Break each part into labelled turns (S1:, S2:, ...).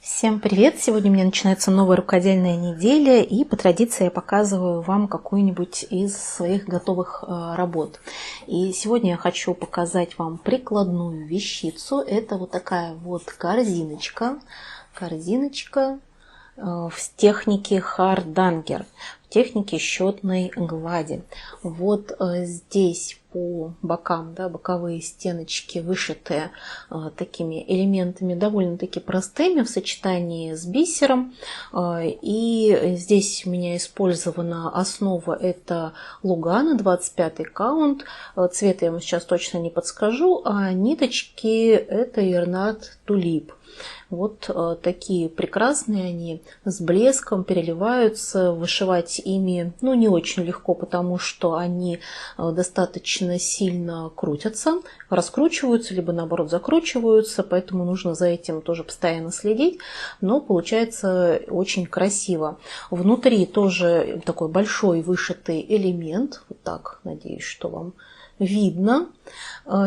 S1: Всем привет! Сегодня у меня начинается новая рукодельная неделя, и по традиции я показываю вам какую-нибудь из своих готовых работ. И сегодня я хочу показать вам прикладную вещицу. Это вот такая вот корзиночка в технике Хардангер, в технике счетной глади. Вот здесь по бокам, боковые стеночки вышитые такими элементами довольно-таки простыми в сочетании с бисером. И здесь у меня использована основа, это Лугано 25 каунт. Цвет я вам сейчас точно не подскажу, а ниточки это Ернат Тулип. Вот такие прекрасные они, с блеском, переливаются. Вышивать ими не очень легко, потому что они достаточно сильно крутятся, раскручиваются, либо наоборот закручиваются, поэтому нужно за этим тоже постоянно следить, но получается очень красиво. Внутри тоже такой большой вышитый элемент, вот так, надеюсь, что вам видно.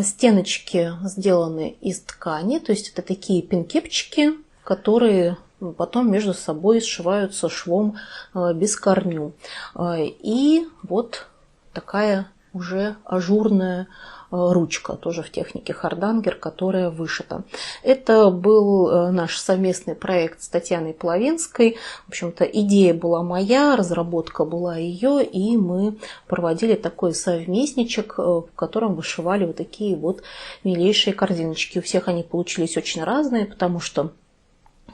S1: Стеночки сделаны из ткани, то есть это такие пинкепчики, которые потом между собой сшиваются швом без корню. И вот такая уже ажурная ручка, тоже в технике Хардангер, которая вышита. Это был наш совместный проект с Татьяной Половинской. В общем-то, идея была моя, разработка была ее, и мы проводили такой совместничек, в котором вышивали вот такие вот милейшие корзиночки. У всех они получились очень разные, потому что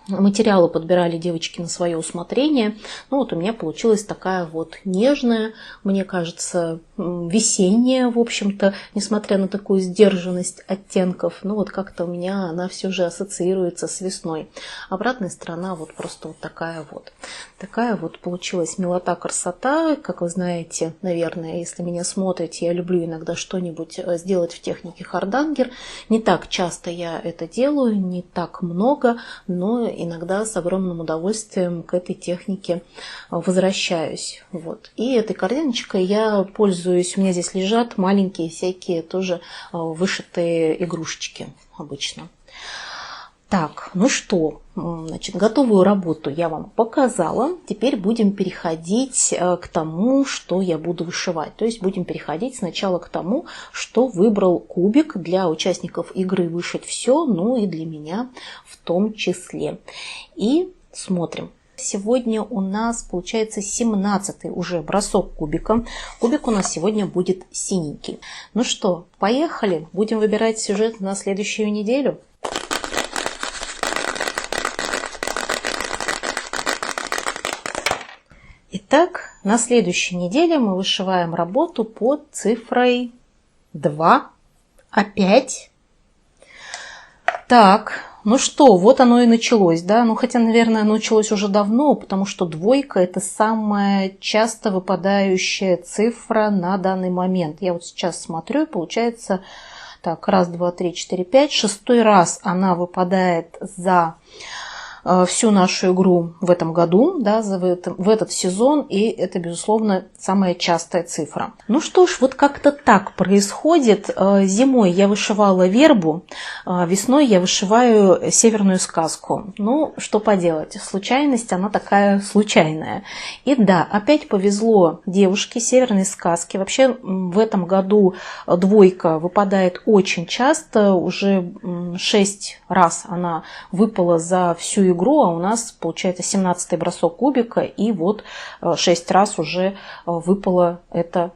S1: материалы подбирали девочки на свое усмотрение. Вот у меня получилась такая вот нежная, мне кажется, весенняя, в общем-то, несмотря на такую сдержанность оттенков. Вот как-то у меня она все же ассоциируется с весной. Обратная сторона вот просто вот такая вот. Такая вот получилась милота, красота. Как вы знаете, наверное, если меня смотрите, я люблю иногда что-нибудь сделать в технике Хардангер. Не так часто я это делаю, не так много, но иногда с огромным удовольствием к этой технике возвращаюсь. Вот. И этой корзиночкой я пользуюсь. У меня здесь лежат маленькие всякие тоже вышитые игрушечки обычно. Так, что, значит, готовую работу я вам показала. Теперь будем переходить к тому, что я буду вышивать. То есть будем переходить сначала к тому, что выбрал кубик для участников игры «Вышить все», и для меня в том числе. И смотрим. Сегодня у нас получается 17-й уже бросок кубика. Кубик у нас сегодня будет синенький. Что, поехали. Будем выбирать сюжет на следующую неделю. Итак, на следующей неделе мы вышиваем работу под цифрой 2. Опять. Так, что, вот оно и началось, да? Хотя, наверное, оно началось уже давно, потому что двойка – это самая часто выпадающая цифра на данный момент. Я вот сейчас смотрю, и получается, так, 1, 2, 3, 4, 5. 6-й раз она выпадает за всю нашу игру в этом году, в этот сезон, и это, безусловно, самая частая цифра. Что ж, вот как-то так происходит. Зимой я вышивала вербу, весной я вышиваю северную сказку. Что поделать, случайность, она такая случайная. И да, опять повезло девушке северной сказки. Вообще в этом году двойка выпадает очень часто, уже 6 раз она выпала за всю игру, а у нас получается 17-й бросок кубика, и вот 6 раз уже выпала эта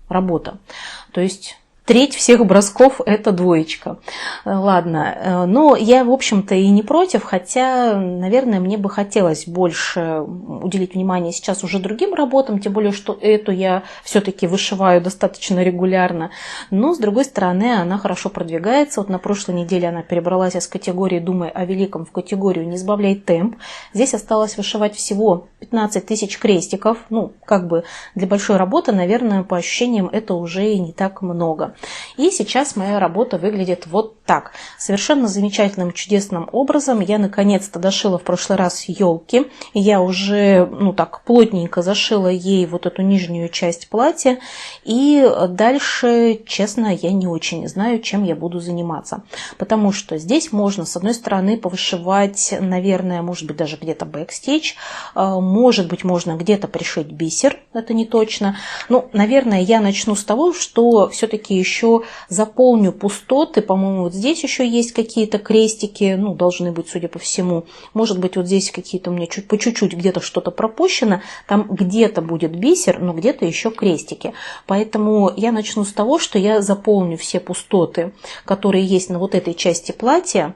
S1: работа. То есть треть всех бросков – это двоечка. Ладно, но я, в общем-то, и не против, хотя, наверное, мне бы хотелось больше уделить внимание сейчас уже другим работам, тем более, что эту я все-таки вышиваю достаточно регулярно. Но, с другой стороны, она хорошо продвигается. Вот на прошлой неделе она перебралась из категории «Думай о великом» в категорию «Не сбавляй темп». Здесь осталось вышивать всего 15 тысяч крестиков. Как бы для большой работы, наверное, по ощущениям, это уже и не так много. И сейчас моя работа выглядит вот так. Совершенно замечательным, чудесным образом я наконец-то дошила в прошлый раз елки. Я уже, так, плотненько зашила ей вот эту нижнюю часть платья. И дальше, честно, я не очень знаю, чем я буду заниматься. Потому что здесь можно, с одной стороны, повышивать, наверное, может быть, даже где-то бэкстич. Может быть, можно где-то пришить бисер. Это не точно. Наверное, я начну с того, что все-таки еще заполню пустоты. По-моему, вот здесь еще есть какие-то крестики, должны быть, судя по всему. Может быть, вот здесь какие-то у меня по чуть-чуть где-то что-то пропущено. Там где-то будет бисер, но где-то еще крестики. Поэтому я начну с того, что я заполню все пустоты, которые есть на вот этой части платья,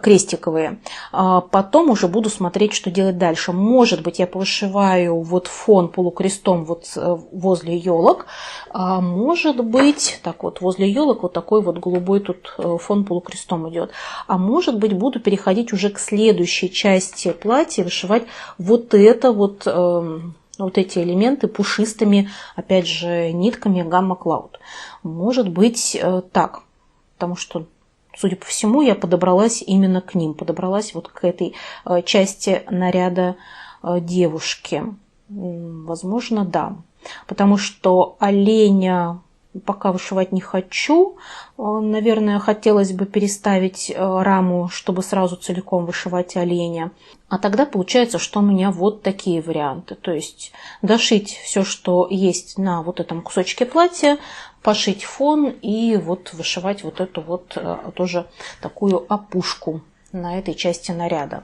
S1: крестиковые, потом уже буду смотреть, что делать дальше. Может быть, я повышиваю вот фон полукрестом вот возле елок, а может быть, так вот, возле елок вот такой вот голубой тут фон полукрестом идет. А может быть, буду переходить уже к следующей части платья, вышивать вот это вот, вот эти элементы пушистыми, опять же, нитками Gamma Cloud. Может быть, так, потому что, судя по всему, я подобралась именно к ним, подобралась вот к этой части наряда девушки. Возможно, да. Потому что оленя пока вышивать не хочу. Наверное, хотелось бы переставить раму, чтобы сразу целиком вышивать оленя. А тогда получается, что у меня вот такие варианты. То есть дошить все, что есть на вот этом кусочке платья, пошить фон и вот вышивать вот эту вот тоже такую опушку на этой части наряда.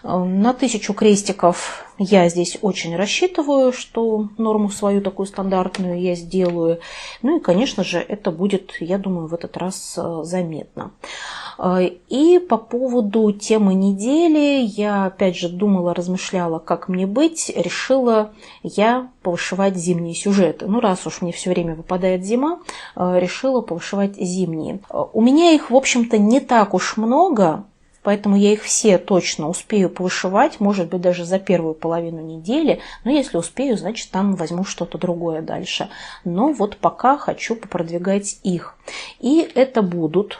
S1: На 1000 крестиков я здесь очень рассчитываю, что норму свою такую стандартную я сделаю. И, конечно же, это будет, я думаю, в этот раз заметно. И по поводу темы недели я опять же думала, размышляла, как мне быть. Решила я повышивать зимние сюжеты. Раз уж мне все время выпадает зима, решила повышивать зимние. У меня их, в общем-то, не так уж много. Поэтому я их все точно успею повышивать, может быть, даже за первую половину недели. Но если успею, значит, там возьму что-то другое дальше. Но вот пока хочу попродвигать их. И это будут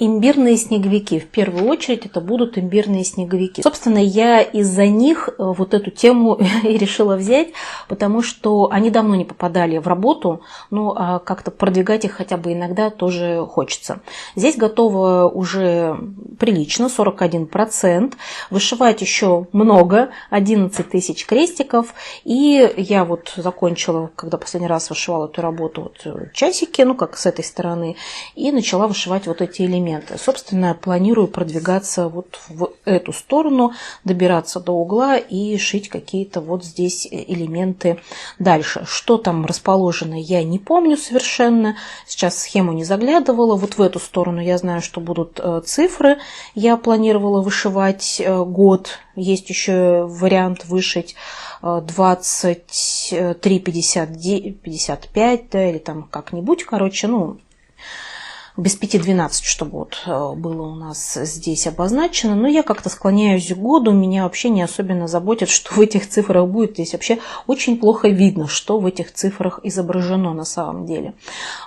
S1: имбирные снеговики. В первую очередь это будут имбирные снеговики. Собственно, я из-за них вот эту тему и решила взять, потому что они давно не попадали в работу, а как-то продвигать их хотя бы иногда тоже хочется. Здесь готово уже прилично, 41%. Вышивать еще много, 11 тысяч крестиков. И я вот закончила, когда последний раз вышивала эту работу, часики, как с этой стороны, и начала вышивать вот эти элементы. Собственно, планирую продвигаться вот в эту сторону, добираться до угла и шить какие-то вот здесь элементы дальше. Что там расположено, я не помню совершенно. Сейчас схему не заглядывала. Вот в эту сторону я знаю, что будут цифры. Я планировала вышивать год. Есть еще вариант вышить 23,55, да, или там как-нибудь, без 5-12, чтобы вот было у нас здесь обозначено. Но я как-то склоняюсь к году, меня вообще не особенно заботит, что в этих цифрах будет. Здесь вообще очень плохо видно, что в этих цифрах изображено на самом деле.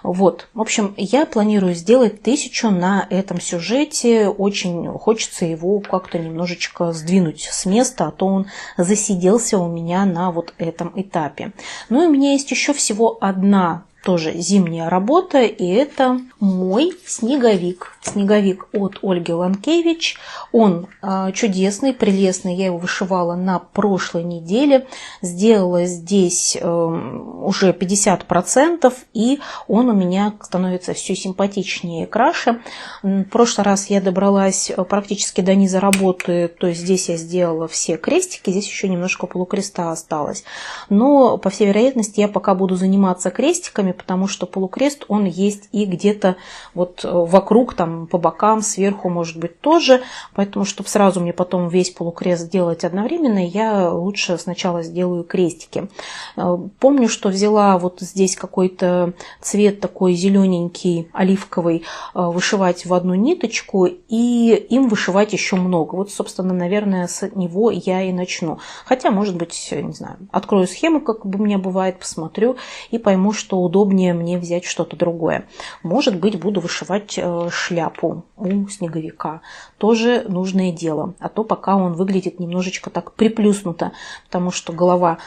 S1: Вот, в общем, я планирую сделать 1000 на этом сюжете. Очень хочется его как-то немножечко сдвинуть с места, а то он засиделся у меня на вот этом этапе. И у меня есть еще всего одна тоже зимняя работа, и это мой снеговик. Снеговик от Ольги Ланкевич. Он чудесный, прелестный. Я его вышивала на прошлой неделе. Сделала здесь уже 50%, и он у меня становится все симпатичнее и краше. В прошлый раз я добралась практически до низа работы, то есть здесь я сделала все крестики, здесь еще немножко полукреста осталось. Но, по всей вероятности, я пока буду заниматься крестиками, потому что полукрест, он есть и где-то вот вокруг там там по бокам, сверху, может быть, тоже. Поэтому, чтобы сразу мне потом весь полукрест сделать одновременно, я лучше сначала сделаю крестики. Помню, что взяла вот здесь какой-то цвет такой зелененький, оливковый, вышивать в одну ниточку и им вышивать еще много. Вот, собственно, наверное, с него я и начну. Хотя, может быть, не знаю, открою схему, как бы у меня бывает, посмотрю и пойму, что удобнее мне взять что-то другое. Может быть, буду вышивать шляпу у снеговика. Тоже нужное дело. А то пока он выглядит немножечко так приплюснуто, потому что голова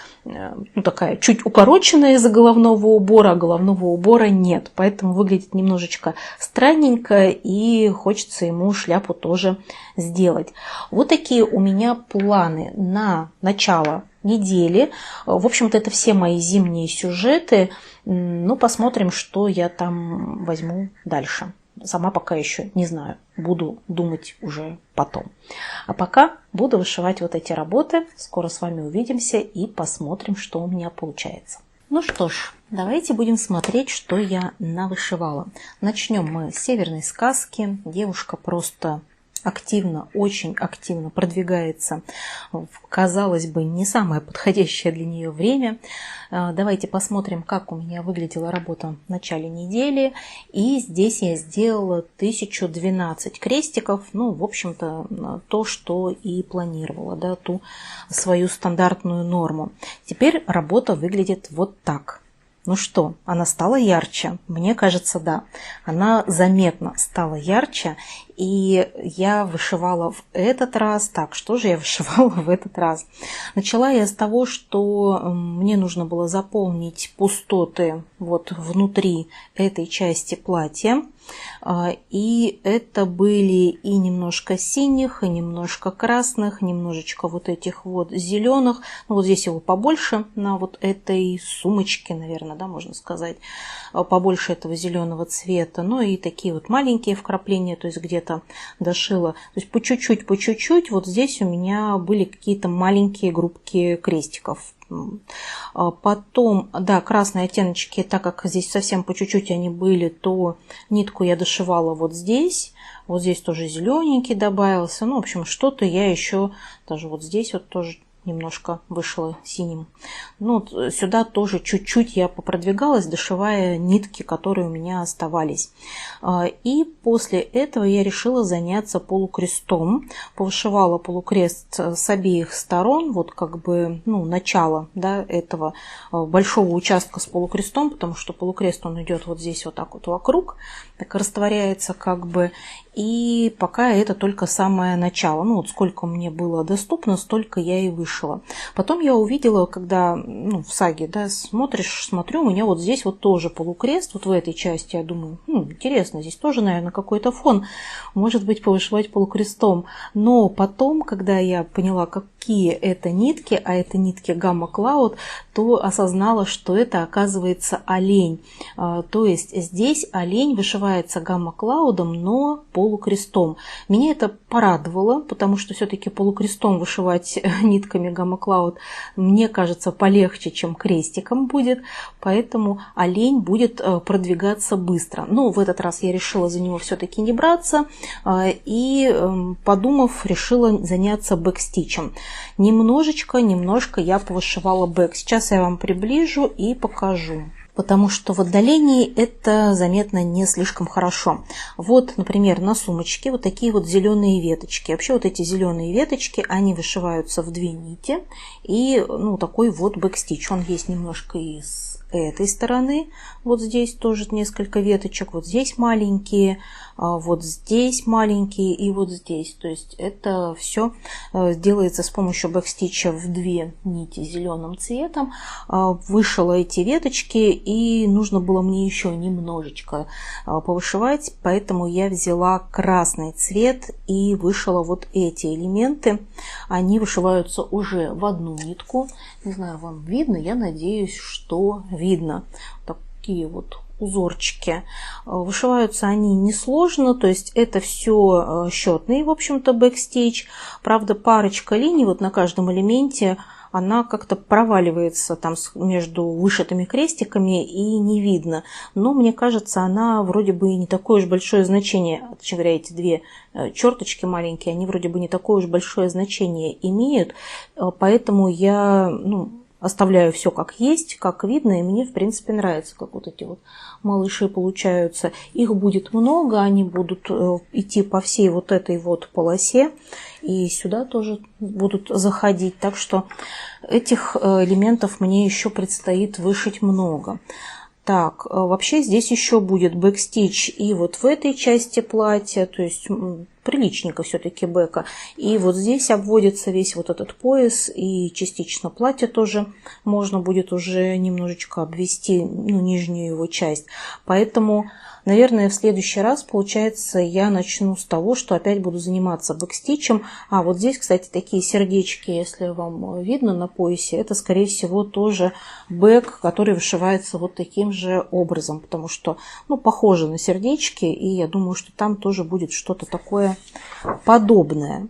S1: такая чуть укороченная из-за головного убора, а головного убора нет. Поэтому выглядит немножечко странненько и хочется ему шляпу тоже сделать. Вот такие у меня планы на начало недели. В общем-то, это все мои зимние сюжеты. Ну, посмотрим, что я там возьму дальше. Сама пока еще не знаю. Буду думать уже потом. А пока буду вышивать вот эти работы. Скоро с вами увидимся и посмотрим, что у меня получается. Ну что ж, давайте будем смотреть, что я навышивала. Начнем мы с северной сказки. Девушка просто активно, очень активно продвигается в, казалось бы, не самое подходящее для нее время. Давайте посмотрим, как у меня выглядела работа в начале недели. И здесь я сделала 1012 крестиков. Ну, в общем-то, то, что и планировала, да, ту свою стандартную норму. Теперь работа выглядит вот так. Ну что, она стала ярче? Мне кажется, да. Она заметно стала ярче. И я вышивала в этот раз. Так, что же я вышивала в этот раз? Начала я с того, что мне нужно было заполнить пустоты вот внутри этой части платья. И это были и немножко синих, и немножко красных, немножечко вот этих вот зеленых. Ну, вот здесь его побольше на вот этой сумочке, наверное, да, можно сказать. Побольше этого зеленого цвета. Ну и такие вот маленькие вкрапления, то есть где-то дошила. То есть по чуть-чуть. Вот здесь у меня были какие-то маленькие группки крестиков. Потом, да, красные оттеночки, так как здесь совсем по чуть-чуть они были, то нитку я дошивала вот здесь. Вот здесь тоже зелененький добавился. Ну, в общем, что-то я еще даже вот здесь вот тоже немножко вышла синим. Ну, вот сюда тоже чуть-чуть я попродвигалась, дошивая нитки, которые у меня оставались. И после этого я решила заняться полукрестом. Повышивала полукрест с обеих сторон, вот как бы, ну, начало, да, этого большого участка с полукрестом, потому что полукрест он идет вот здесь вот так вот вокруг, так растворяется как бы. И пока это только самое начало. Ну, вот сколько мне было доступно, столько я и вышила. Потом я увидела, когда, ну, в саге, да, смотрю, у меня вот здесь вот тоже полукрест, вот в этой части, я думаю, интересно, здесь тоже, наверное, какой-то фон, может быть, повышивать полукрестом. Но потом, когда я поняла, какие это нитки, а это нитки Gamma Cloud, то осознала, что это, оказывается, олень. То есть здесь олень вышивается Gamma Cloud, но полукрестом. Меня это порадовало, потому что все-таки полукрестом вышивать нитками Gamma Cloud, мне кажется, полегче, чем крестиком будет, поэтому олень будет продвигаться быстро. Но в этот раз я решила за него все-таки не браться и, подумав, решила заняться бэкстичем. Немножко я повышивала бэк. Сейчас я вам приближу и покажу. Потому что в отдалении это заметно не слишком хорошо. Вот, например, на сумочке вот такие вот зеленые веточки. Вообще вот эти зеленые веточки, они вышиваются в 2 нити. И, ну, такой вот бэкстич. Он есть немножко и с этой стороны. Вот здесь тоже несколько веточек. Вот здесь маленькие, вот здесь маленькие и вот здесь. То есть это все делается с помощью бэкстича в 2 нити зеленым цветом. Вышила эти веточки, и нужно было мне еще немножечко повышивать, поэтому я взяла красный цвет и вышила вот эти элементы. Они вышиваются уже в 1 нитку. Не знаю, вам видно? Я надеюсь, что видно. такие вот узорчики. Вышиваются они несложно, то есть это все счетный, в общем-то, бэкстич. Правда, парочка линий вот на каждом элементе, она как-то проваливается там между вышитыми крестиками и не видно. Но мне кажется, она вроде бы не такое уж большое значение, точнее говоря, эти две черточки маленькие, они вроде бы не такое уж большое значение имеют, поэтому я оставляю все как есть, как видно, и мне, в принципе, нравится, как вот эти вот малыши получаются. Их будет много, они будут идти по всей вот этой вот полосе, и сюда тоже будут заходить. Так что этих элементов мне еще предстоит вышить много. Так, вообще здесь еще будет бэкстич и вот в этой части платья, то есть приличненько все-таки бэка. И вот здесь обводится весь вот этот пояс, и частично платье тоже можно будет уже немножечко обвести, нижнюю его часть. Поэтому, наверное, в следующий раз, получается, я начну с того, что опять буду заниматься бэкстичем. А вот здесь, кстати, такие сердечки, если вам видно на поясе, это, скорее всего, тоже бэк, который вышивается вот таким же образом, потому что, похоже на сердечки, и я думаю, что там тоже будет что-то такое подобное.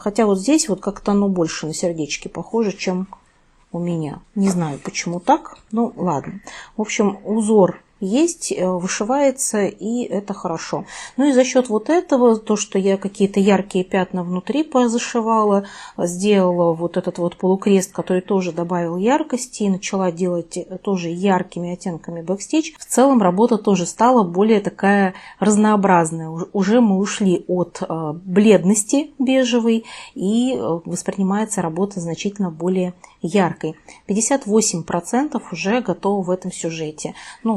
S1: Хотя вот здесь вот как-то оно больше на сердечки похоже, чем у меня. Не знаю, почему так, ладно. В общем, узор есть, вышивается, и это хорошо. И за счет вот этого, то, что я какие-то яркие пятна внутри позашивала, сделала вот этот вот полукрест, который тоже добавил яркости, и начала делать тоже яркими оттенками бэкстич. В целом работа тоже стала более такая разнообразная. Уже мы ушли от бледности бежевой, и воспринимается работа значительно более яркой. 58% уже готово в этом сюжете.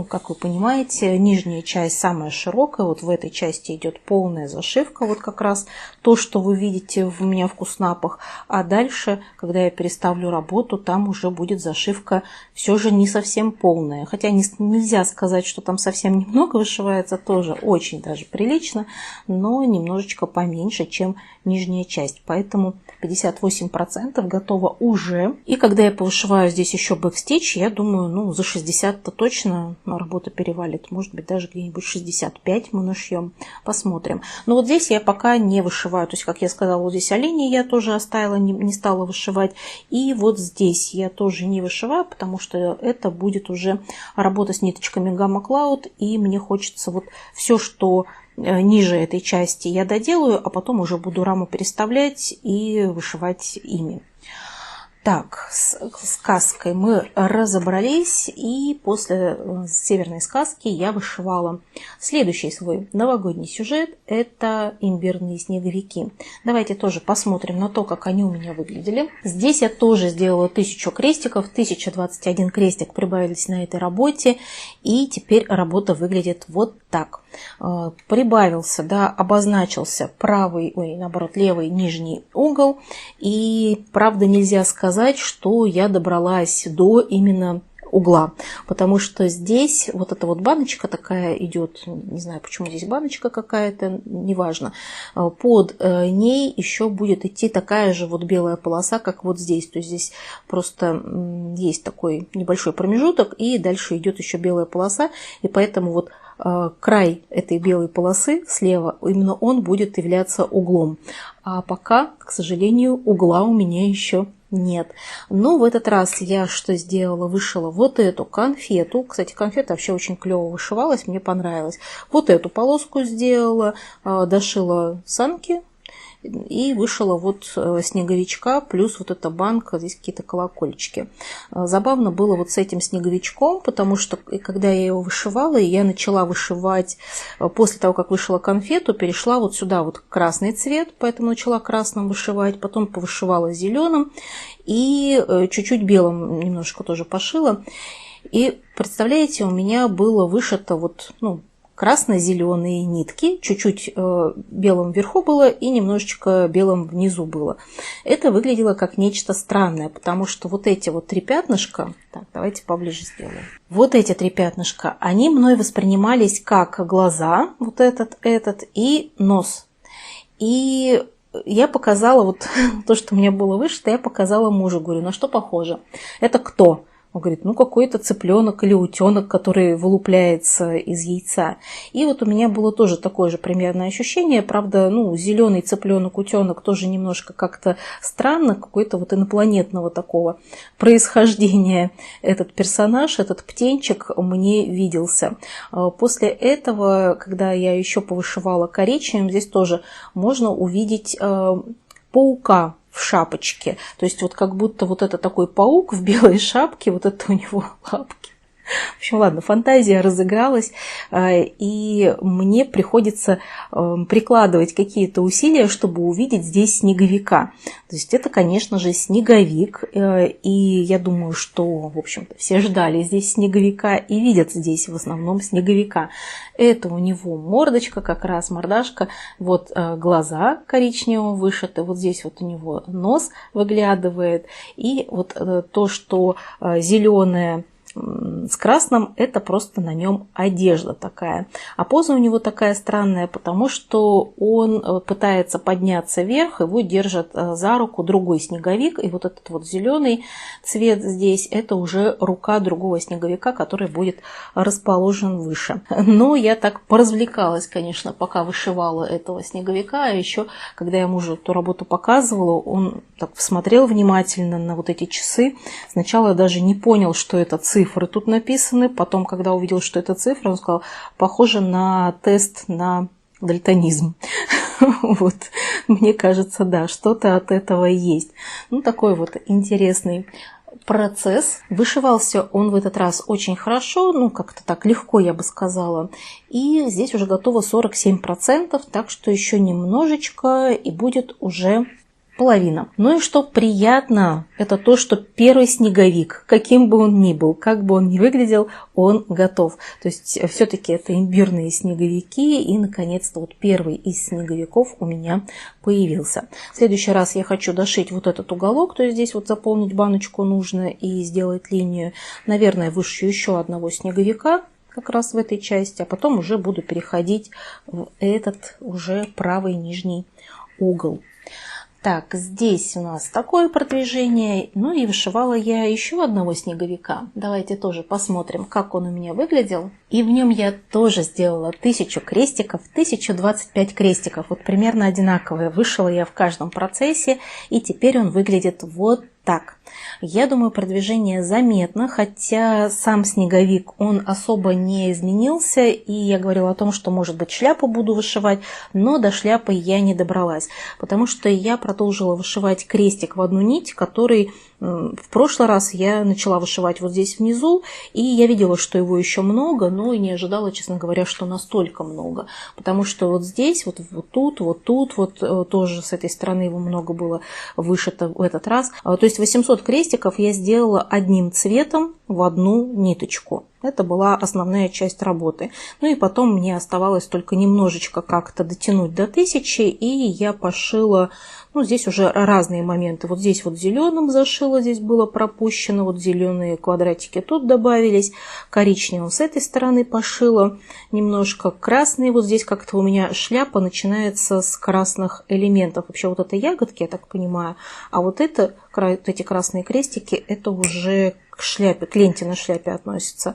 S1: Как вы понимаете, нижняя часть самая широкая, вот в этой части идет полная зашивка, вот как раз то, что вы видите у меня в куснапах, а дальше, когда я переставлю работу, там уже будет зашивка все же не совсем полная, хотя нельзя сказать, что там совсем немного вышивается, тоже очень даже прилично, но немножечко поменьше, чем нижняя часть, поэтому 58% готово уже. И когда я повышиваю здесь еще бэкстич, я думаю, за 60-то точно работа перевалит. Может быть, даже где-нибудь 65 мы нашьем. Посмотрим. Но вот здесь я пока не вышиваю. То есть, как я сказала, вот здесь линии я тоже оставила, не стала вышивать. И вот здесь я тоже не вышиваю, потому что это будет уже работа с ниточками Gamma Cloud. И мне хочется вот все, что ниже этой части, я доделаю, а потом уже буду раму переставлять и вышивать ими. Так, с сказкой мы разобрались, и после северной сказки я вышивала следующий свой новогодний сюжет. Это имбирные снеговики. Давайте тоже посмотрим на то, как они у меня выглядели. Здесь я тоже сделала 1000 крестиков, 1021 крестик прибавились на этой работе, и теперь работа выглядит вот так. Прибавился, обозначился левый нижний угол, и правда нельзя сказать, что я добралась до именно угла, потому что здесь вот эта вот баночка такая идет, не знаю, почему здесь баночка какая-то, неважно, под ней еще будет идти такая же вот белая полоса, как вот здесь, то есть здесь просто есть такой небольшой промежуток, и дальше идет еще белая полоса, и поэтому вот край этой белой полосы слева, именно он будет являться углом. А пока, к сожалению, угла у меня еще нет. Но в этот раз я что сделала? Вышила вот эту конфету. Кстати, конфета вообще очень клево вышивалась, мне понравилось. Вот эту полоску сделала, дошила санки и вышила вот снеговичка, плюс вот эта банка, здесь какие-то колокольчики. Забавно было вот с этим снеговичком, потому что когда я его вышивала, и я начала вышивать, после того, как вышила конфету, перешла вот сюда вот красный цвет, поэтому начала красным вышивать, потом повышивала зеленым и чуть-чуть белым немножко тоже пошила. И представляете, у меня было вышито вот, красно-зеленые нитки, чуть-чуть белым вверху было и немножечко белым внизу было. Это выглядело как нечто странное, потому что вот эти вот 3 пятнышка, так, давайте поближе сделаем. Вот эти 3 пятнышка, они мной воспринимались как глаза, вот этот и нос. И я показала вот то, что у меня было вышито, я показала мужу, говорю, на что похоже. Это кто? Он говорит, ну какой-то цыпленок или утенок, который вылупляется из яйца. И вот у меня было тоже такое же примерное ощущение. Правда, ну, зеленый цыпленок, утенок тоже немножко как-то странно, какой-то вот инопланетного такого происхождения этот персонаж, этот птенчик мне виделся. После этого, когда я еще повышивала коричневым, здесь тоже можно увидеть паука в шапочке. То есть вот как будто вот это такой паук в белой шапке, вот это у него лапки. В общем, ладно, фантазия разыгралась, и мне приходится прикладывать какие-то усилия, чтобы увидеть здесь снеговика. То есть это, конечно же, снеговик, и я думаю, что, в общем-то, все ждали здесь снеговика и видят здесь в основном снеговика. Это у него мордочка, как раз мордашка, вот глаза коричневого вышиты, вот здесь вот у него нос выглядывает, и вот то, что зеленое с красным, это просто на нем одежда такая. А поза у него такая странная, потому что он пытается подняться вверх, его держит за руку другой снеговик, и вот этот вот зеленый цвет здесь, это уже рука другого снеговика, который будет расположен выше. Но я так поразвлекалась, конечно, пока вышивала этого снеговика, а еще, когда я мужу эту работу показывала, он так смотрел внимательно на вот эти часы. Сначала я даже не понял, что это цифры тут написаны. Потом, когда увидел, что это цифры, он сказал, похоже на тест на дальтонизм. Вот, мне кажется, да, что-то от этого есть. Ну, такой вот интересный процесс. Вышивался он в этот раз очень хорошо, ну, как-то так легко, я бы сказала. И здесь уже готово 47%, так что еще немножечко, и будет уже половина. Ну и что приятно, это то, что первый снеговик, каким бы он ни был, как бы он ни выглядел, он готов. То есть все-таки это имбирные снеговики, и наконец-то вот первый из снеговиков у меня появился. В следующий раз я хочу дошить вот этот уголок, то есть здесь вот заполнить баночку нужно и сделать линию. Наверное, вышью еще одного снеговика, как раз в этой части, а потом уже буду переходить в этот уже правый нижний угол. Так, здесь у нас такое продвижение. Ну и вышивала я еще одного снеговика. Давайте тоже посмотрим, как он у меня выглядел. И в нем я тоже сделала 1000 крестиков, 1025 крестиков. Вот примерно одинаковые. Вышила я в каждом процессе. И теперь он выглядит вот так. Я думаю, продвижение заметно, хотя сам снеговик, он особо не изменился, и я говорила о том, что, может быть, шляпу буду вышивать, но до шляпы я не добралась, потому что я продолжила вышивать крестик в одну нить, который в прошлый раз я начала вышивать вот здесь внизу, и я видела, что его еще много, но и не ожидала, честно говоря, что настолько много, потому что вот здесь, вот тут, тоже с этой стороны его много было вышито в этот раз. То есть 800 крестиков я сделала одним цветом в одну ниточку. Это была основная часть работы. Ну и потом мне оставалось только немножечко как-то дотянуть до 1000, и я пошила, ну здесь уже разные моменты. Вот здесь вот зеленым зашила, здесь было пропущено, вот зеленые квадратики тут добавились, коричневым с этой стороны пошила, немножко красный, вот здесь как-то у меня шляпа начинается с красных элементов. Вообще вот это ягодки, я так понимаю, а вот эти красные крестики, это уже к шляпе, к ленте на шляпе относится.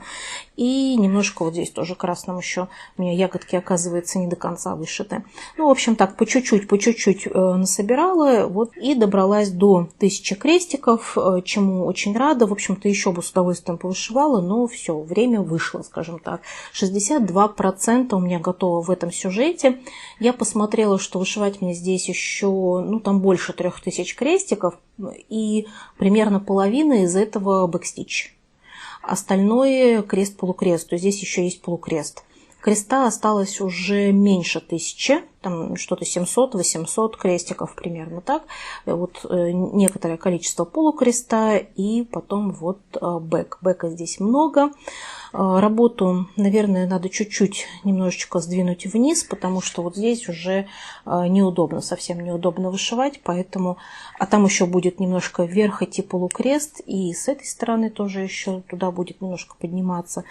S1: И немножко вот здесь тоже красным еще у меня ягодки, оказывается, не до конца вышиты. Ну, в общем, так, по чуть-чуть насобирала, вот, и добралась до 1000 крестиков, чему очень рада. В общем-то, еще бы с удовольствием повышивала, но все, время вышло, скажем так. 62% у меня готово в этом сюжете. Я посмотрела, что вышивать мне здесь еще, ну, там больше 3000 крестиков, и примерно половина из этого бэкстич. Остальное крест-полукрест, то есть здесь еще есть полукрест. Креста осталось уже меньше 1000, там что-то 700-800 крестиков примерно так. Вот некоторое количество полукреста и потом вот бэк. Бэка здесь много. Работу, наверное, надо чуть-чуть немножечко сдвинуть вниз, потому что вот здесь уже неудобно, совсем неудобно вышивать, поэтому, а там еще будет немножко вверх идти полукрест, и с этой стороны тоже еще туда будет немножко подниматься.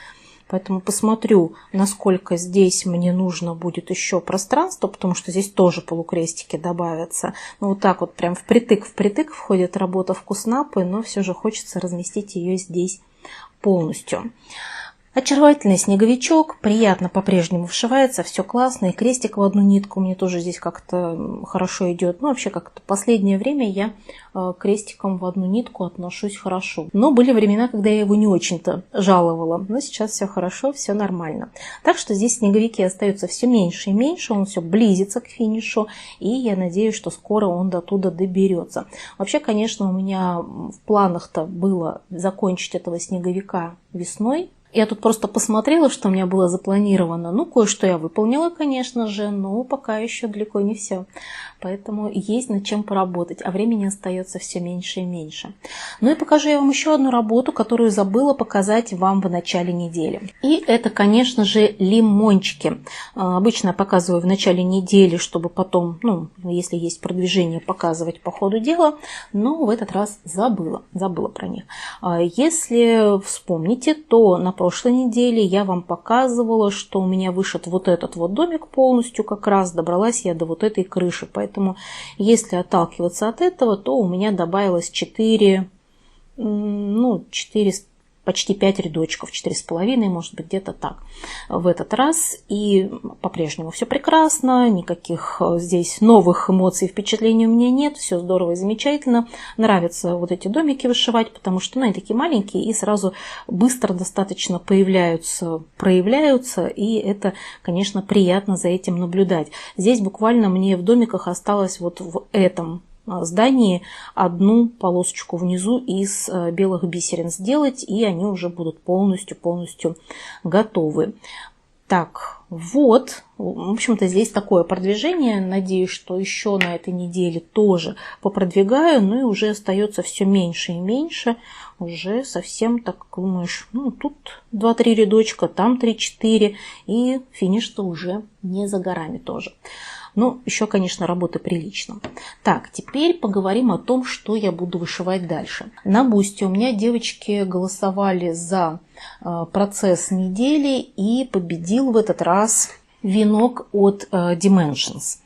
S1: Поэтому посмотрю, насколько здесь мне нужно будет еще пространство, потому что здесь тоже полукрестики добавятся. Ну, вот так вот прям впритык входит работа вкуснапы, но все же хочется разместить ее здесь полностью. Очаровательный снеговичок, приятно по-прежнему вшивается, все классно, и крестик в одну нитку мне тоже здесь как-то хорошо идет. Ну, вообще как-то последнее время я крестиком в одну нитку отношусь хорошо. Но были времена, когда я его не очень-то жаловала, но сейчас все хорошо, все нормально. Так что здесь снеговики остаются все меньше и меньше, он все близится к финишу, и я надеюсь, что скоро он до туда доберется. Вообще, конечно, у меня в планах-то было закончить этого снеговика весной. Я тут просто посмотрела, что у меня было запланировано. Ну, кое-что я выполнила, конечно же, но пока еще далеко не все. Поэтому есть над чем поработать, а времени остается все меньше и меньше. Ну и покажу я вам еще одну работу, которую забыла показать вам в начале недели. И это, конечно же, лимончики. Обычно я показываю в начале недели, чтобы потом, ну, если есть продвижение, показывать по ходу дела. Но в этот раз забыла про них. Если вспомните, то на прошлой неделе я вам показывала, что у меня вышит вот этот вот домик полностью, как раз добралась я до вот этой крыши. Поэтому, если отталкиваться от этого, то у меня добавилось 4, почти 5 рядочков, 4,5, может быть, где-то так в этот раз. И по-прежнему все прекрасно, никаких здесь новых эмоций, впечатлений у меня нет, все здорово и замечательно. Нравятся вот эти домики вышивать, потому что они такие маленькие и сразу быстро достаточно проявляются, и это, конечно, приятно за этим наблюдать. Здесь буквально мне в домиках осталось вот в этом здании одну полосочку внизу из белых бисерин сделать, и они уже будут полностью готовы. Так, вот, в общем-то, здесь такое продвижение. Надеюсь, что еще на этой неделе тоже попродвигаю, но и уже остается все меньше и меньше. Уже совсем так думаешь, ну, тут 2-3 рядочка, там 3-4, и финиш-то уже не за горами тоже. Ну, еще, конечно, работы прилично. Так, теперь поговорим о том, что я буду вышивать дальше. На Бусти у меня девочки голосовали за процесс недели, и победил в этот раз венок от Dimensions.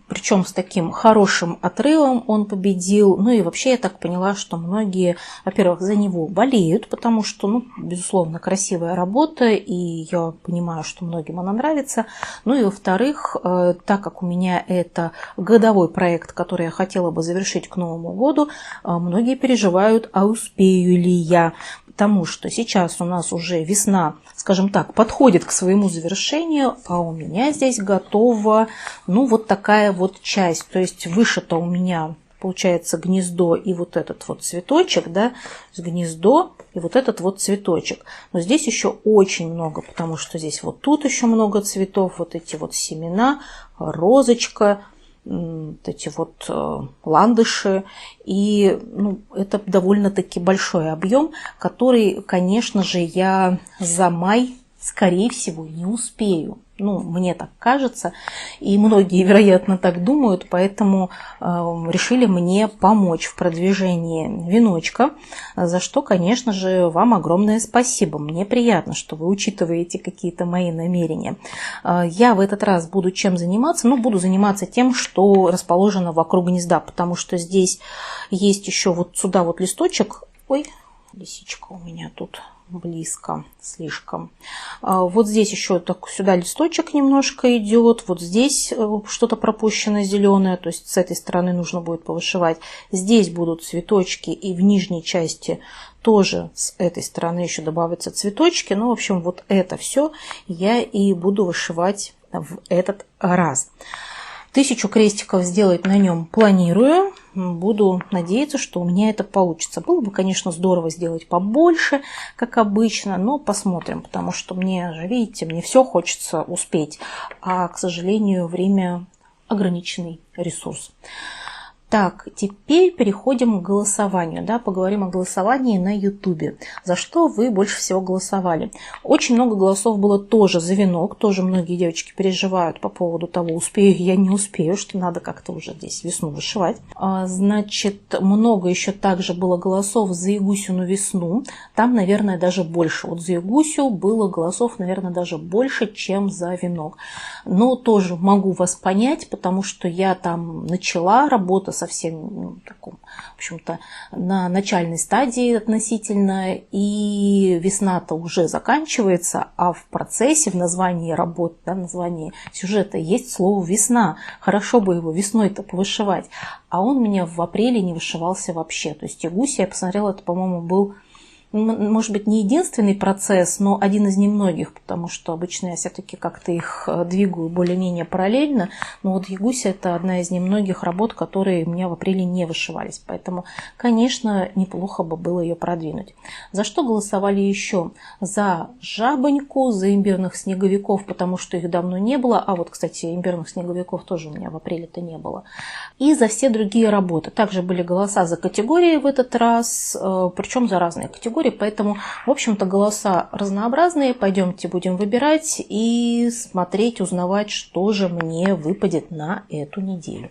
S1: Причем с таким хорошим отрывом он победил. Ну и вообще я так поняла, что многие, во-первых, за него болеют, потому что, ну, безусловно, красивая работа, и я понимаю, что многим она нравится. Ну и во-вторых, так как у меня это годовой проект, который я хотела бы завершить к Новому году, многие переживают, а успею ли я. Потому что сейчас у нас уже весна, скажем так, подходит к своему завершению, а у меня здесь готова, ну, вот такая вот часть. То есть вышито у меня, получается, гнездо и вот этот вот цветочек, да, гнездо и вот этот вот цветочек. Но здесь еще очень много, потому что здесь вот тут еще много цветов, вот эти вот семена, розочка, вот эти вот ландыши, и, ну, это довольно-таки большой объем, который, конечно же, я за май, скорее всего, не успею. Ну, мне так кажется, и многие, вероятно, так думают, поэтому решили мне помочь в продвижении веночка, за что, конечно же, вам огромное спасибо. Мне приятно, что вы учитываете какие-то мои намерения. Я в этот раз буду чем заниматься? Ну, буду заниматься тем, что расположено вокруг гнезда, потому что здесь есть еще вот сюда вот листочек. Ой, лисичка у меня тут близко слишком. Вот здесь еще так сюда листочек немножко идет. Вот здесь что-то пропущено зеленое, то есть с этой стороны нужно будет повышивать. Здесь будут цветочки, и в нижней части тоже с этой стороны еще добавятся цветочки. Ну, в общем, вот это все я и буду вышивать в этот раз. 1000 крестиков сделать на нем планирую. Буду надеяться, что у меня это получится. Было бы, конечно, здорово сделать побольше, как обычно, но посмотрим, потому что мне же, видите, мне все хочется успеть, а, к сожалению, время ограниченный ресурс. Так, теперь переходим к голосованию, да, поговорим о голосовании на YouTube. За что вы больше всего голосовали? Очень много голосов было тоже за венок, тоже многие девочки переживают по поводу того, успею я, не успею, что надо как-то уже здесь весну вышивать. Значит, много еще также было голосов за Ягусину весну, там, наверное, даже больше. Вот за Ягусю было голосов, наверное, даже больше, чем за венок. Но тоже могу вас понять, потому что я там начала работу совсем таком, в общем-то, на начальной стадии относительно, и весна-то уже заканчивается, а в процессе, в названии работы, да, в названии сюжета есть слово «весна». Хорошо бы его весной-то повышивать, а он у меня в апреле не вышивался вообще. То есть Ягуся, я посмотрела, это, по-моему, был, может быть, не единственный процесс, но один из немногих, потому что обычно я все-таки как-то их двигаю более-менее параллельно. Но вот Ягуся – это одна из немногих работ, которые у меня в апреле не вышивались. Поэтому, конечно, неплохо бы было ее продвинуть. За что голосовали еще? За жабоньку, за имбирных снеговиков, потому что их давно не было. А вот, кстати, имбирных снеговиков тоже у меня в апреле-то не было. И за все другие работы. Также были голоса за категории в этот раз, причем за разные категории. Поэтому, в общем-то, голоса разнообразные. Пойдемте будем выбирать и смотреть, узнавать, что же мне выпадет на эту неделю.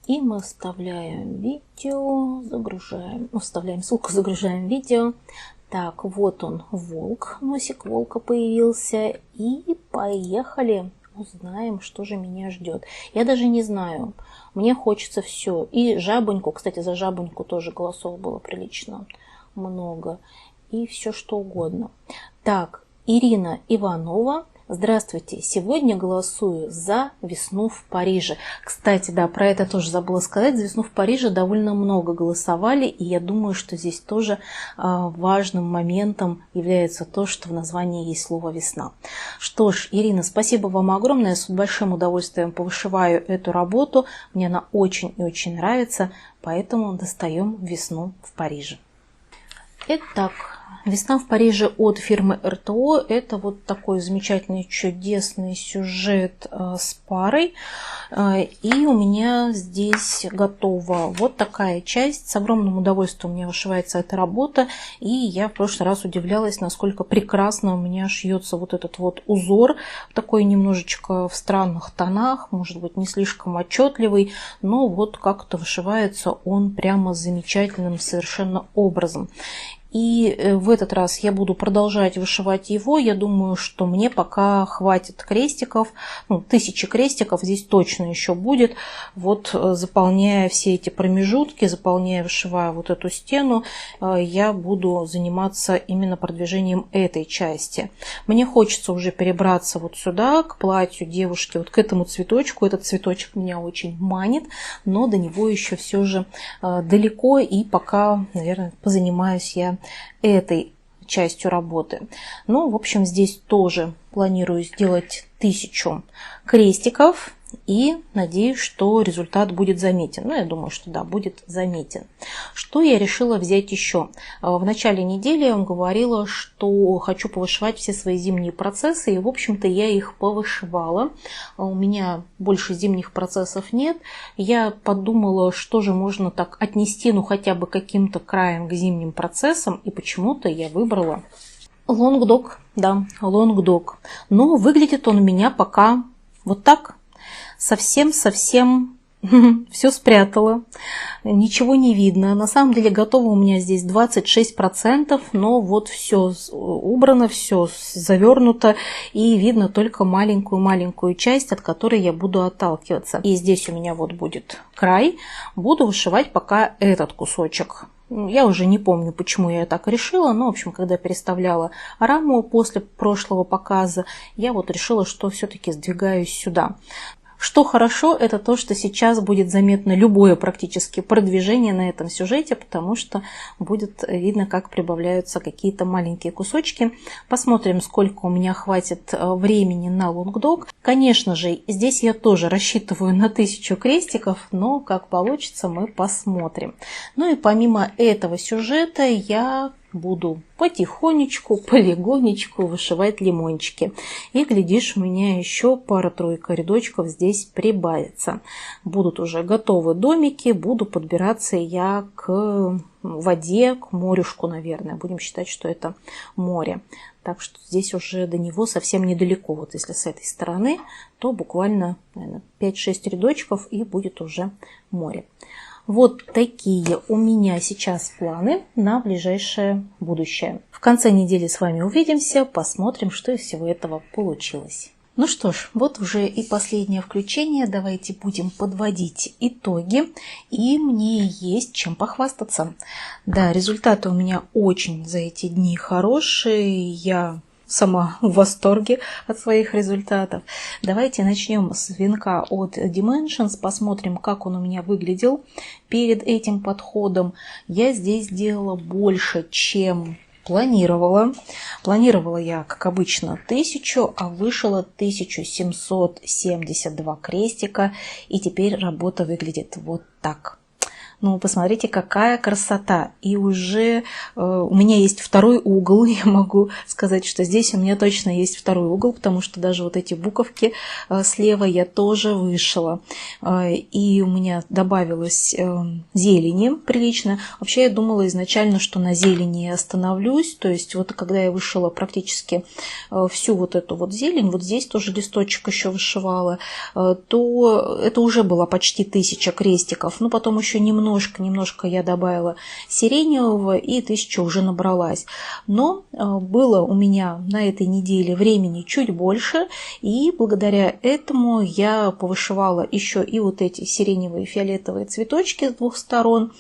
S1: И мы вставляем видео, загружаем, вставляем ссылку, загружаем видео. Так, вот он, волк, носик волка появился. И поехали, узнаем, что же меня ждет. Я даже не знаю, мне хочется все. И жабоньку, кстати, за жабоньку тоже голосов было прилично много. И все что угодно. Так, Ирина Иванова. Здравствуйте. Сегодня голосую за весну в Париже. Кстати, да, про это тоже забыла сказать. За весну в Париже довольно много голосовали. И я думаю, что здесь тоже важным моментом является то, что в названии есть слово «весна». Что ж, Ирина, спасибо вам огромное. Я с большим удовольствием повышиваю эту работу. Мне она очень и очень нравится. Поэтому достаем весну в Париже. Итак, «Весна в Париже» от фирмы РТО. Это вот такой замечательный, чудесный сюжет с парой. И у меня здесь готова вот такая часть. С огромным удовольствием у меня вышивается эта работа. И я в прошлый раз удивлялась, насколько прекрасно у меня шьется вот этот вот узор. Такой немножечко в странных тонах, может быть, не слишком отчетливый. Но вот как-то вышивается он прямо замечательным совершенно образом. И в этот раз я буду продолжать вышивать его. Я думаю, что мне пока хватит крестиков. 1000 крестиков здесь точно еще будет. Вот заполняя все эти промежутки, заполняя, вышивая вот эту стену, я буду заниматься именно продвижением этой части. Мне хочется уже перебраться вот сюда, к платью девушки, вот к этому цветочку. Этот цветочек меня очень манит, но до него еще все же далеко. И пока, наверное, позанимаюсь я этой частью работы. Ну, в общем, здесь тоже планирую сделать 1000 крестиков и надеюсь, что результат будет заметен. Ну, я думаю, что да, будет заметен. Что я решила взять еще? В начале недели я вам говорила, что хочу повышивать все свои зимние процессы, и, в общем-то, я их повышивала. У меня больше зимних процессов нет. Я подумала, что же можно так отнести, хотя бы каким-то краем к зимним процессам, и почему-то я выбрала лонгдог. Да, лонгдог. Но выглядит он у меня пока вот так. Совсем все спрятала, ничего не видно. На самом деле готово у меня здесь 26%, но вот все убрано, все завернуто, и видно только маленькую часть, от которой я буду отталкиваться. И здесь у меня вот будет край, буду вышивать пока этот кусочек. Я уже не помню, почему я так решила, но, в общем, когда переставляла раму после прошлого показа, я вот решила, что все-таки сдвигаюсь сюда. Что хорошо, это то, что сейчас будет заметно любое практически продвижение на этом сюжете, потому что будет видно, как прибавляются какие-то маленькие кусочки. Посмотрим, сколько у меня хватит времени на лонгдог. Конечно же, здесь я тоже рассчитываю на 1000 крестиков, но как получится, мы посмотрим. Ну и помимо этого сюжета я буду потихонечку, полигонечку вышивать лимончики. И, глядишь, у меня еще пара-тройка рядочков здесь прибавится. Будут уже готовы домики, буду подбираться я к воде, к морюшку, наверное. Будем считать, что это море. Так что здесь уже до него совсем недалеко. Вот если с этой стороны, то буквально, наверное, 5-6 рядочков и будет уже море. Вот такие у меня сейчас планы на ближайшее будущее. В конце недели с вами увидимся, посмотрим, что из всего этого получилось. Ну что ж, вот уже и последнее включение. Давайте будем подводить итоги. И мне есть чем похвастаться. Да, результаты у меня очень за эти дни хорошие. Я сама в восторге от своих результатов. Давайте начнем с венка от Dimensions. Посмотрим, как он у меня выглядел перед этим подходом. Я здесь делала больше, чем планировала. Планировала я, как обычно, 1000, а вышила 1772 крестика. И теперь работа выглядит вот так. Ну, посмотрите, какая красота. И уже у меня есть второй угол. Я могу сказать, что здесь у меня точно есть второй угол, потому что даже вот эти буковки слева я тоже вышила. И у меня добавилось зелени прилично. Вообще я думала изначально, что на зелени я остановлюсь. То есть вот когда я вышила практически всю вот эту вот зелень, вот здесь тоже листочек еще вышивала, то это уже было почти 1000 крестиков. Но потом еще немножко я добавила сиреневого, и 1000 уже набралась. Но было у меня на этой неделе времени чуть больше, и благодаря этому я повышивала еще и вот эти сиреневые и фиолетовые цветочки с двух сторон.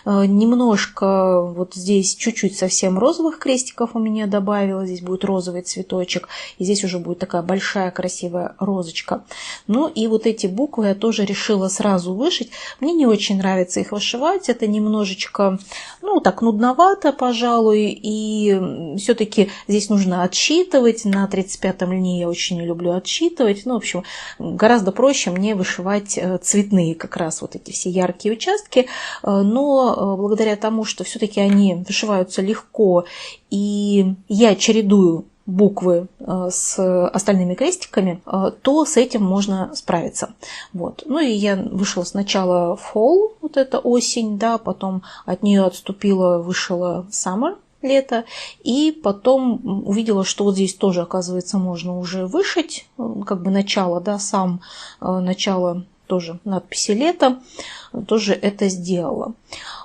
S1: Немножко вот здесь чуть-чуть совсем розовых крестиков у меня добавила. Здесь будет розовый цветочек, и здесь уже будет такая большая красивая розочка. Ну и вот эти буквы я тоже решила сразу вышить. Мне не очень нравится их вышивать. Это немножечко, ну, так нудновато, пожалуй, и все-таки здесь нужно отсчитывать. На 35-м линии я очень не люблю отсчитывать. Ну, в общем, гораздо проще мне вышивать цветные как раз вот эти все яркие участки. Но благодаря тому, что все-таки они вышиваются легко, и я чередую буквы с остальными крестиками, то с этим можно справиться. Вот. Ну и я вышла сначала fall, вот это осень, да, потом от нее отступила, вышила summer, лето, и потом увидела, что вот здесь тоже, оказывается, можно уже вышить, как бы начало, да, сам начало тоже надписи лето, тоже это сделала.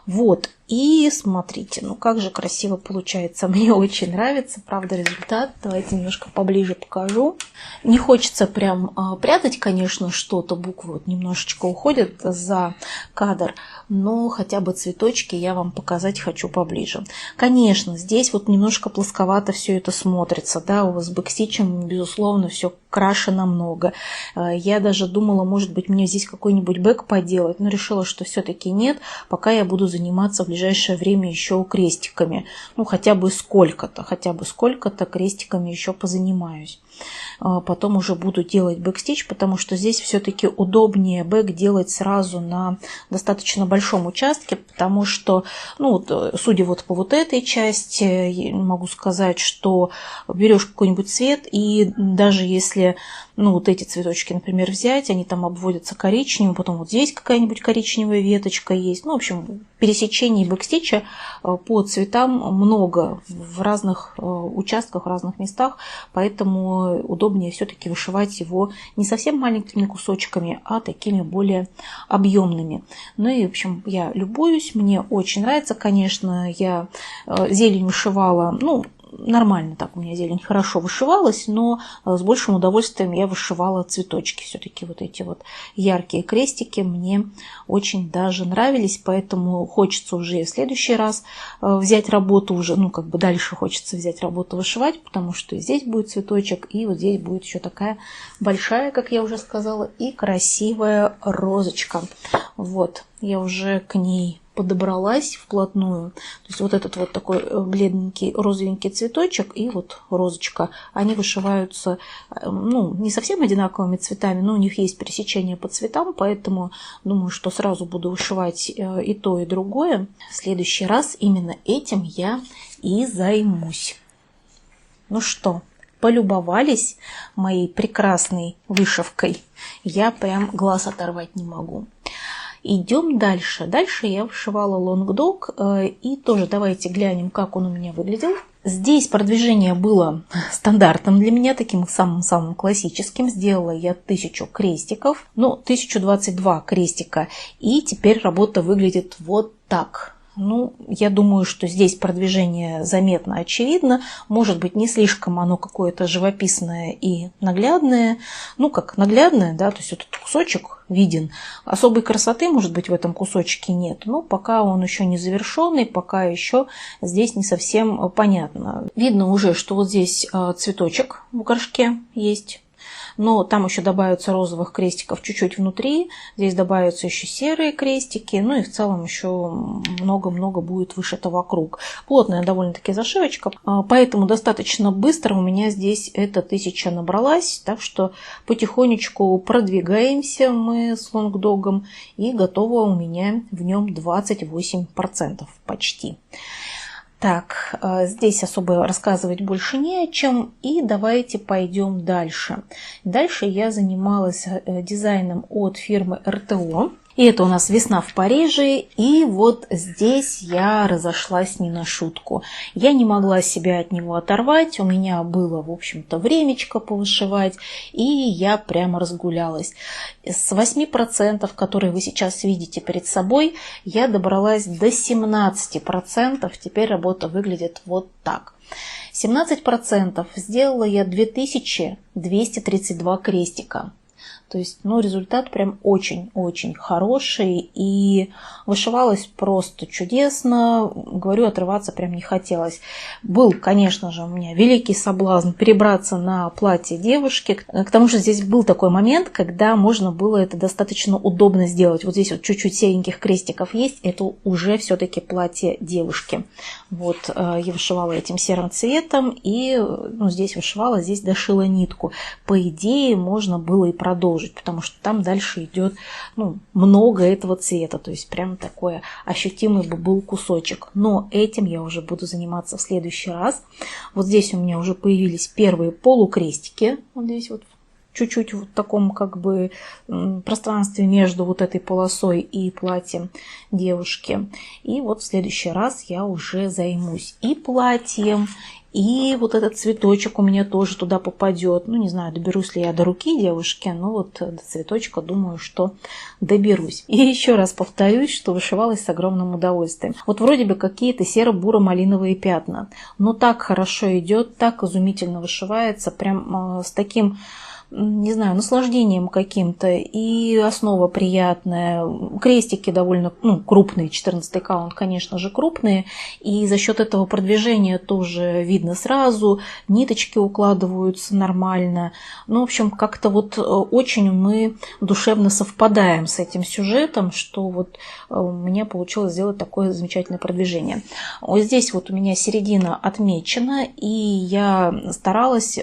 S1: Вот, и смотрите, ну как же красиво получается. Мне очень нравится, правда, результат. Давайте немножко поближе покажу. Не хочется прям прятать, конечно, что-то. Буквы вот немножечко уходят за кадр, но хотя бы цветочки я вам показать хочу поближе. Конечно, здесь вот немножко плосковато все это смотрится, да, у вас с бэкстичем, безусловно, все краше намного. Я даже думала, может быть, мне здесь какой-нибудь бэк поделать, но решила, что все-таки нет, пока я буду заниматься в ближайшее время еще крестиками. Ну, хотя бы сколько-то крестиками еще позанимаюсь. Потом уже буду делать бэкстич, потому что здесь все-таки удобнее бэк делать сразу на достаточно большом участке, потому что, ну, вот, судя вот по вот этой части, могу сказать, что берешь какой-нибудь цвет, и даже если, ну, вот эти цветочки, например, взять, они там обводятся коричневым, потом вот здесь какая-нибудь коричневая веточка есть. Ну, в общем, пересечений бэкстича по цветам много в разных участках, в разных местах, поэтому удобнее все-таки вышивать его не совсем маленькими кусочками, а такими более объемными. Ну и, в общем, я любуюсь, мне очень нравится, конечно, я зелень вышивала, ну, нормально так у меня зелень хорошо вышивалась, но с большим удовольствием я вышивала цветочки. Все-таки вот эти вот яркие крестики мне очень даже нравились, поэтому хочется уже в следующий раз взять работу уже, ну как бы дальше хочется взять работу вышивать, потому что и здесь будет цветочек, и вот здесь будет еще такая большая, как я уже сказала, и красивая розочка. Вот, я уже к ней подобралась вплотную. То есть вот этот вот такой бледненький розовенький цветочек и вот розочка, они вышиваются, ну, не совсем одинаковыми цветами, но у них есть пересечение по цветам, поэтому думаю, что сразу буду вышивать и то, и другое. В следующий раз именно этим я и займусь. Ну что, полюбовались моей прекрасной вышивкой? Я прям глаз оторвать не могу. Идем дальше. Дальше я вышивала лонгдог, и тоже давайте глянем, как он у меня выглядел. Здесь продвижение было стандартным для меня, таким самым-самым классическим. Сделала я 1000 крестиков, 1022 крестика, и теперь работа выглядит вот так. Я думаю, что здесь продвижение заметно, очевидно. Может быть, не слишком оно какое-то живописное и наглядное. Как наглядное, да, то есть этот кусочек виден. Особой красоты, может быть, в этом кусочке нет. Но пока он еще не завершенный, пока еще здесь не совсем понятно. Видно уже, что вот здесь цветочек в горшке есть. Но там еще добавятся розовых крестиков чуть-чуть внутри. Здесь добавятся еще серые крестики. И в целом еще много-много будет вышито вокруг. Плотная довольно-таки зашивочка. Поэтому достаточно быстро у меня здесь эта 1000 набралась. Так что потихонечку продвигаемся мы с лонгдогом. И готово у меня в нем 28% почти. Так, здесь особо рассказывать больше не о чем, и давайте пойдем дальше. Дальше я занималась дизайном от фирмы РТО. И это у нас весна в Париже, и вот здесь я разошлась не на шутку. Я не могла себя от него оторвать, у меня было, в общем-то, времечко повышивать, и я прямо разгулялась. С 8%, которые вы сейчас видите перед собой, я добралась до 17%, теперь работа выглядит вот так. 17% сделала я 2232 крестика. То есть, результат прям очень-очень хороший, и вышивалось просто чудесно. Говорю, отрываться прям не хотелось. Был, конечно же, у меня великий соблазн перебраться на платье девушки. К тому же здесь был такой момент, когда можно было это достаточно удобно сделать. Вот здесь вот чуть-чуть сереньких крестиков есть, это уже все-таки платье девушки. Вот я вышивала этим серым цветом, и здесь вышивала, здесь дошила нитку. По идее, можно было и продолжить, потому что там дальше идет много этого цвета, то есть прям такой ощутимый был кусочек. Но этим я уже буду заниматься в следующий раз. Вот здесь у меня уже появились первые полукрестики, вот здесь вот чуть-чуть в таком пространстве между вот этой полосой и платьем девушки. И вот в следующий раз я уже займусь и платьем, и вот этот цветочек у меня тоже туда попадет. Не знаю, доберусь ли я до руки девушки, но вот до цветочка думаю, что доберусь. И еще раз повторюсь, что вышивалась с огромным удовольствием. Вот вроде бы какие-то серо-буро-малиновые пятна, но так хорошо идет, так изумительно вышивается, прям с таким, не знаю, наслаждением каким-то, и основа приятная, крестики довольно крупные, 14 каунт, конечно же, крупные, и за счет этого продвижения тоже видно сразу, ниточки укладываются нормально, в общем, как-то вот очень мы душевно совпадаем с этим сюжетом, что вот у меня получилось сделать такое замечательное продвижение. Вот здесь вот у меня середина отмечена, и я старалась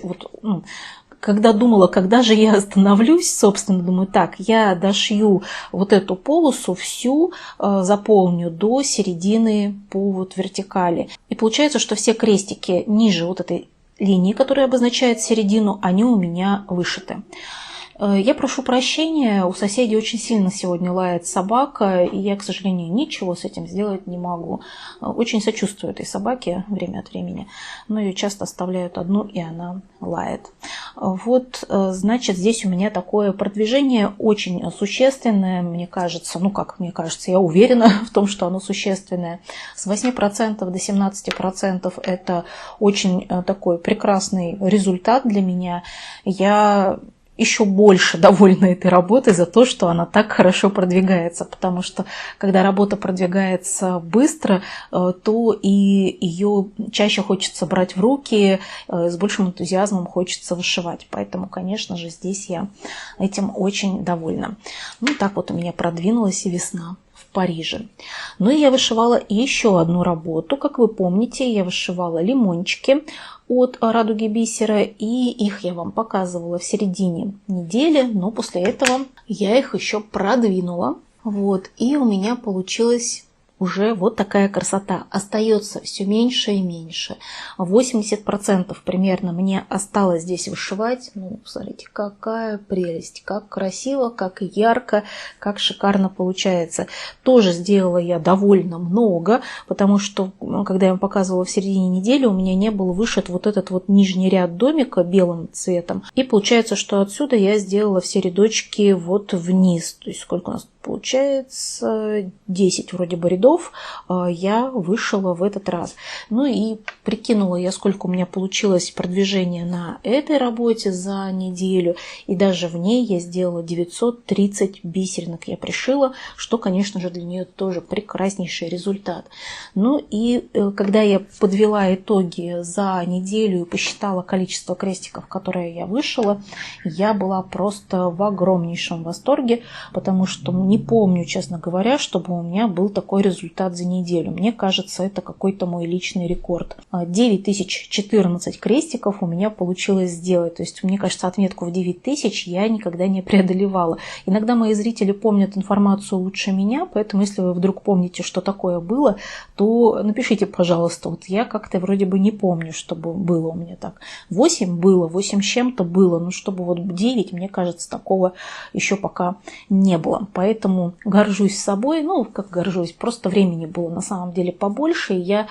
S1: когда думала, когда же я остановлюсь, собственно, думаю, так, я дошью вот эту полосу всю, заполню до середины по вертикали. И получается, что все крестики ниже вот этой линии, которая обозначает середину, они у меня вышиты. Я прошу прощения, у соседей очень сильно сегодня лает собака, и я, к сожалению, ничего с этим сделать не могу. Очень сочувствую этой собаке время от времени, но ее часто оставляют одну, и она лает. Вот, значит, здесь у меня такое продвижение очень существенное, мне кажется, я уверена в том, что оно существенное. С 8% до 17% это очень такой прекрасный результат для меня. Я еще больше довольна этой работой за то, что она так хорошо продвигается, потому что когда работа продвигается быстро, то и ее чаще хочется брать в руки, с большим энтузиазмом хочется вышивать. Поэтому, конечно же, здесь я этим очень довольна. Так вот у меня продвинулась и весна в Париже. И я вышивала еще одну работу. Как вы помните, я вышивала лимончики от Радуги Бисера, и их я вам показывала в середине недели, но после этого я их еще продвинула. Вот, и у меня получилось уже вот такая красота. Остается все меньше и меньше. 80% примерно мне осталось здесь вышивать. Ну, смотрите, какая прелесть, как красиво, как ярко, как шикарно получается. Тоже сделала я довольно много, потому что, когда я вам показывала в середине недели, у меня не был вышит вот этот вот нижний ряд домика белым цветом. И получается, что отсюда я сделала все рядочки вот вниз. То есть сколько у нас получается? 10 вроде бы рядов я вышила в этот раз. Ну и прикинула я, сколько у меня получилось продвижения на этой работе за неделю. И даже в ней я сделала 930 бисеринок я пришила, что, конечно же, для нее тоже прекраснейший результат. Ну и когда я подвела итоги за неделю и посчитала количество крестиков, которые я вышила, я была просто в огромнейшем восторге, потому что не помню, честно говоря, чтобы у меня был такой результат за неделю. Мне кажется, это какой-то мой личный рекорд. 9014 крестиков у меня получилось сделать. То есть, мне кажется, отметку в 9000 я никогда не преодолевала. Иногда мои зрители помнят информацию лучше меня, поэтому если вы вдруг помните, что такое было, то напишите, пожалуйста. Вот я как-то вроде бы не помню, чтобы было у меня так. 8 было, 8 с чем-то было, но чтобы вот 9, мне кажется, такого еще пока не было. Поэтому горжусь собой, ну, как горжусь, просто времени было на самом деле побольше, и я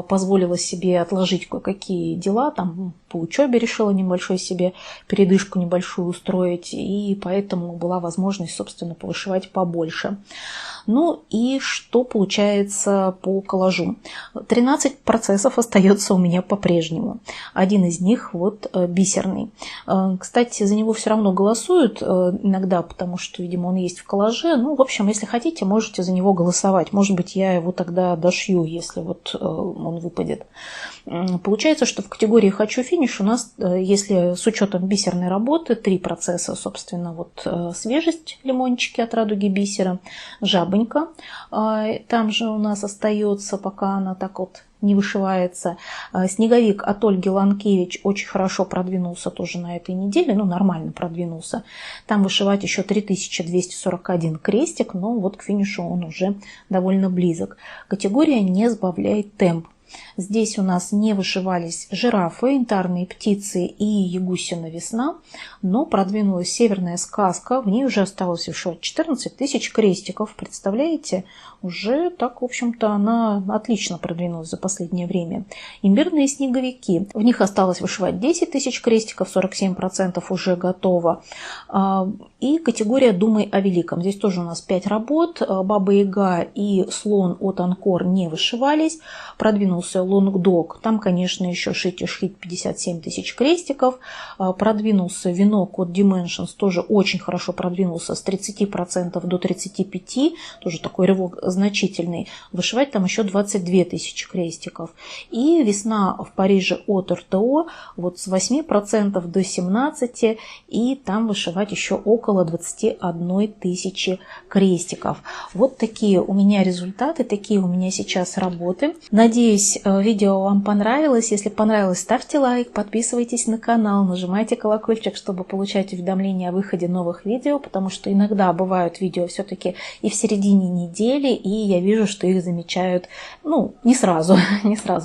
S1: позволила себе отложить кое-какие дела, там по учебе решила небольшой себе передышку небольшую устроить, и поэтому была возможность, собственно, повышивать побольше. Ну и что получается по коллажу? 13 процессов остается у меня по-прежнему. Один из них вот бисерный. Кстати, за него все равно голосуют иногда, потому что, видимо, он есть в коллаже. Ну, в общем, если хотите, можете за него голосовать. Может быть, я его тогда дошью, если вот он выпадет. Получается, что в категории «Хочу финиш» у нас, если с учетом бисерной работы, 3 процесса, собственно, вот свежесть, лимончики от Радуги Бисера, жабонька, там же у нас остается, пока она так вот не вышивается. Снеговик от Ольги Ланкевич очень хорошо продвинулся тоже на этой неделе, ну, нормально продвинулся. Там вышивать еще 3241 крестик, но вот к финишу он уже довольно близок. Категория «Не сбавляет темп». Здесь у нас не вышивались жирафы, янтарные птицы и ягусина весна, но продвинулась северная сказка, в ней уже осталось вышивать 14 тысяч крестиков, представляете? Уже так, в общем-то, она отлично продвинулась за последнее время. Имбирные снеговики, в них осталось вышивать 10 тысяч крестиков, 47% уже готово. И категория «Думай о великом». Здесь тоже у нас 5 работ. Баба-Яга и слон от Анкор не вышивались. Продвинулся лонгдог. Там, конечно, еще шить и шить 57 тысяч крестиков. Продвинулся венок от Dimensions. Тоже очень хорошо продвинулся с 30% до 35%. Тоже такой рывок значительный. Вышивать там еще 22 тысячи крестиков. И весна в Париже от РТО вот с 8% до 17%. И там вышивать еще около 21 тысячи крестиков. Вот такие у меня результаты, такие у меня сейчас работы. Надеюсь, видео вам понравилось. Если понравилось, ставьте лайк, подписывайтесь на канал, нажимайте колокольчик, чтобы получать уведомления о выходе новых видео, потому что иногда бывают видео все-таки и в середине недели, и я вижу, что их замечают, ну, не сразу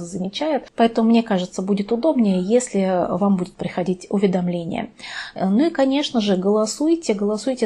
S1: замечают. Поэтому, мне кажется, будет удобнее, если вам будет приходить уведомление. Ну и, конечно же, голосуйте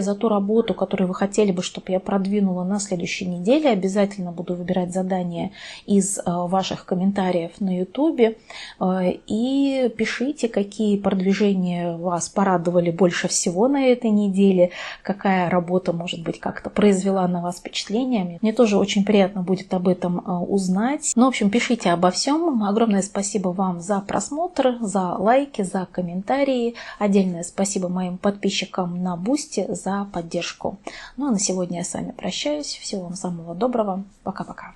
S1: за ту работу, которую вы хотели бы, чтобы я продвинула на следующей неделе. Обязательно буду выбирать задания из ваших комментариев на YouTube. И пишите, какие продвижения вас порадовали больше всего на этой неделе, какая работа, может быть, как-то произвела на вас впечатление. Мне тоже очень приятно будет об этом узнать. Ну, в общем, пишите обо всем. Огромное спасибо вам за просмотр, за лайки, за комментарии. Отдельное спасибо моим подписчикам на Бусти за поддержку. Ну а на сегодня я с вами прощаюсь. Всего вам самого доброго. Пока-пока.